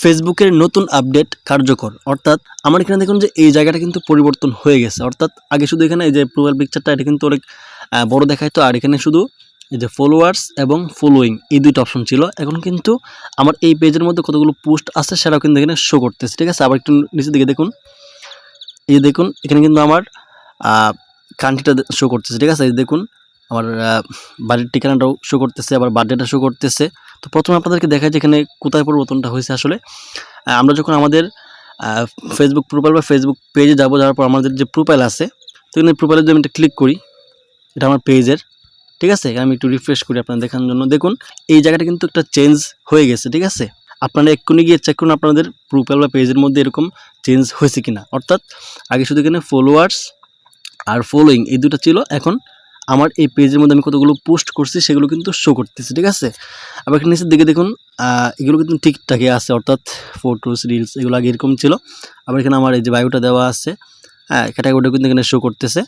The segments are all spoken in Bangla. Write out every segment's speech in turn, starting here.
ফেসবুকের নতুন আপডেট কার্যকর। অর্থাৎ আমার এখানে দেখুন যে এই জায়গাটা কিন্তু পরিবর্তন হয়ে গেছে। অর্থাৎ আগে শুধু এখানে এই যে প্রোফাইল পিকচারটা এটা কিন্তু অনেক বড় দেখাইতো, আর এখানে শুধু এই যে ফলোয়ার্স এবং ফলোয়িং এই দুইটা অপশন ছিল। এখন কিন্তু আমার এই পেজের মধ্যে কতগুলো পোস্ট আছে সেটাও কিন্তু এখানে শো করতেছে। ঠিক আছে, আবার একটু নিচের দিকে দেখুন, এই যে দেখুন এখানে কিন্তু আমার কান্ট্রিটা শো করতেছে। ঠিক আছে, এই দেখুন আমার বাড়ির ঠিকানাটাও শো করতেছে, আবার বার্থডেটা শো করতেছে। তো প্রথমে আপনাদেরকে দেখায় যে এখানে কোথায় পরিবর্তনটা হয়েছে। আসলে আমরা যখন আমাদের ফেসবুক প্রোফাইল বা ফেসবুক পেজে যাবো, যাওয়ার পর আমাদের যে প্রোফাইল আছে, তো এখানে প্রোফাইলে যদি আমি এটা ক্লিক করি, এটা আমার পেজের। ঠিক আছে, আমি একটু রিফ্রেশ করি আপনাদের দেখানোর জন্য। দেখুন এই জায়গাটা কিন্তু একটা চেঞ্জ হয়ে গেছে। ঠিক আছে, আপনারা এক্ষুনি গিয়ে চেক করুন আপনাদের প্রোফাইল বা পেজের মধ্যে এরকম চেঞ্জ হয়েছে কিনা। অর্থাৎ আগে শুধু এখানে ফলোয়ার্স আর ফলোয়িং এই দুটো ছিল, এখন আমার এই পেজের মধ্যে আমি কতগুলো পোস্ট করছি সেগুলো কিন্তু শো করতেছে। ঠিক আছে, আবার এখানে নিচের দিকে দেখুন এগুলো কিন্তু ঠিকঠাকই আছে, অর্থাৎ ফটোস রিলস এগুলো আগে এরকম ছিল। আবার এখানে আমার এই যে বায়োটা দেওয়া আছে, হ্যাঁ ক্যাটাগরিটা কিন্তু এখানে শো করতেছে।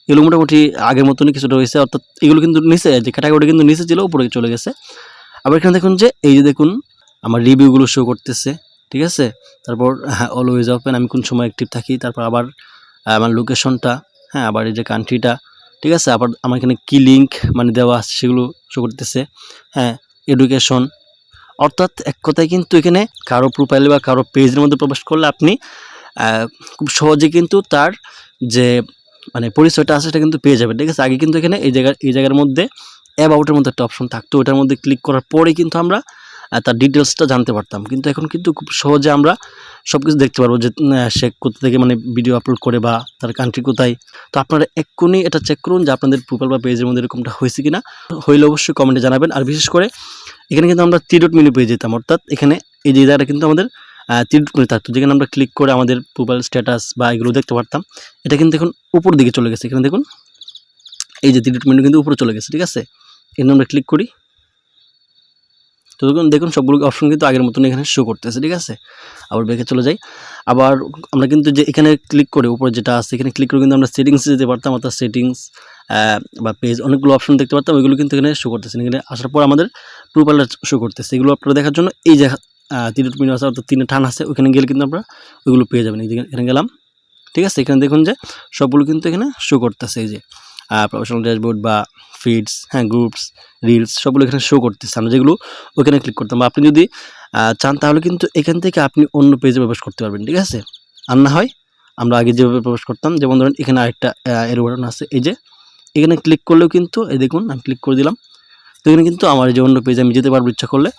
এগুলো মোটামুটি আগের মতনই কিছুটা হয়েছে, অর্থাৎ এগুলো কিন্তু নিচে যে ক্যাটাগরিটা কিন্তু নিচে ছিল উপরে চলে গেছে। আবার এখানে দেখুন যে এই যে দেখুন আমার রিভিউগুলো শো করতেছে। ঠিক আছে, তারপর হ্যাঁ অলওয়েজ ওপেন, আমি কোন সময় অ্যাক্টিভ থাকি, তারপর আবার আমার লোকেশনটা, হ্যাঁ আবার এই যে কান্ট্রিটা। ঠিক আছে, আবার আমার এখানে কি লিঙ্ক মানে দেওয়া আছে সেগুলো শো করতেছে, হ্যাঁ এডুকেশন। অর্থাৎ এক কথায় কিন্তু এখানে কারো প্রোফাইলে বা কারো পেজের মধ্যে প্রবেশ করলে আপনি খুব সহজে কিন্তু তার যে মানে পরিচয়টা আছে সেটা কিন্তু পেয়ে যাবেন। ঠিক আছে, আগে কিন্তু এখানে এই জায়গার মধ্যে অ্যাবাউটের মধ্যে একটা অপশন থাকতো, ওটার মধ্যে ক্লিক করার পরে কিন্তু আমরা তার ডিটেলসটা জানতে পারতাম। কিন্তু এখন কিন্তু খুব সহজে আমরা সব কিছু দেখতে পারবো যে সে কোথা থেকে মানে ভিডিও আপলোড করে বা তার কান্ট্রি কোথায়। তো আপনারা এক্ষুনি এটা চেক করুন যে আপনাদের প্রোফাইল বা পেজের মধ্যে এরকমটা হয়েছে কিনা। হইলে অবশ্যই কমেন্টে জানাবেন। আর বিশেষ করে এখানে কিন্তু আমরা 3 ডট মেনু পেয়ে যেতাম, অর্থাৎ এখানে এই যে জায়গাটা কিন্তু আমাদের 3 ডট মেনু থাকতো, যেখানে আমরা ক্লিক করে আমাদের প্রোফাইল স্ট্যাটাস বা এগুলো দেখতে পারতাম। এটা কিন্তু এখন উপর দিকে চলে গেছে। এখানে দেখুন এই যে 3 ডট মেনু কিন্তু উপরে চলে গেছে। ঠিক আছে, এখানে আমরা ক্লিক করি, তো দেখুন সবগুলো অপশন কিন্তু আগের মতন এখানে শো করতেছে। ঠিক আছে, আবার ব্যাকে চলে যাই। আবার আমরা কিন্তু যে এখানে ক্লিক করে উপরে যেটা আছে এখানে ক্লিক করে কিন্তু আমরা সেটিংসে যেতে পারতাম, অর্থাৎ সেটিংস বা পেজ অনেকগুলো অপশন দেখতে পারতাম, ওইগুলো কিন্তু এখানে শো করতেছে। এখানে আসার পর আমাদের প্রোফাইলটা শো করতেছে। এগুলো আপনারা দেখার জন্য এই যে 3 ডট মেনু আছে, অর্থাৎ 3 টান আছে, ওখানে গেলে কিন্তু আমরা ওইগুলো পেয়ে যাবেন। এখানে গেলাম। ঠিক আছে, এখানে দেখুন যে সবগুলো কিন্তু এখানে শো করতেছে। এই যে প্রফেশনাল ড্যাশবোর্ড বা ফিডস, হ্যাঁ গ্রুপস, রিলস সবগুলো এখানে শো করতেছে। আমরা যেগুলো ওখানে ক্লিক করতাম, বা আপনি যদি চান তাহলে কিন্তু এখান থেকে আপনি অন্য পেজে প্রবেশ করতে পারবেন। ঠিক আছে, আর না হয় আমরা আগে যেভাবে প্রবেশ করতাম, যেমন ধরেন এখানে আরেকটা এর বাটন আছে, এই যে এখানে ক্লিক করলেও কিন্তু এই দেখুন আমি ক্লিক করে দিলাম, তো এখানে কিন্তু আমার যে অন্য পেজে আমি যেতে পারবো ইচ্ছা করলে।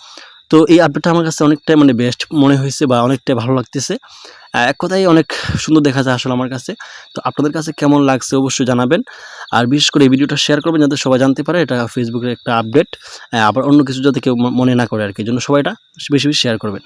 তো এই আপডেটটা আমার কাছে অনেকটাই মানে বেস্ট মনে হয়েছে বা অনেকটাই ভালো লাগতেছে। এক কথায় অনেক সুন্দর দেখা যায় আসলে আমার কাছে। তো আপনাদের কাছে কেমন লাগছে অবশ্যই জানাবেন। আর বিশেষ করে এই ভিডিওটা শেয়ার করবেন যাতে সবাই জানতে পারে এটা ফেসবুকের একটা আপডেট। আবার অন্য কিছু যাতে কেউ মনে না করে আর কি, জন্য সবাই এটা বেশি বেশি শেয়ার করবেন।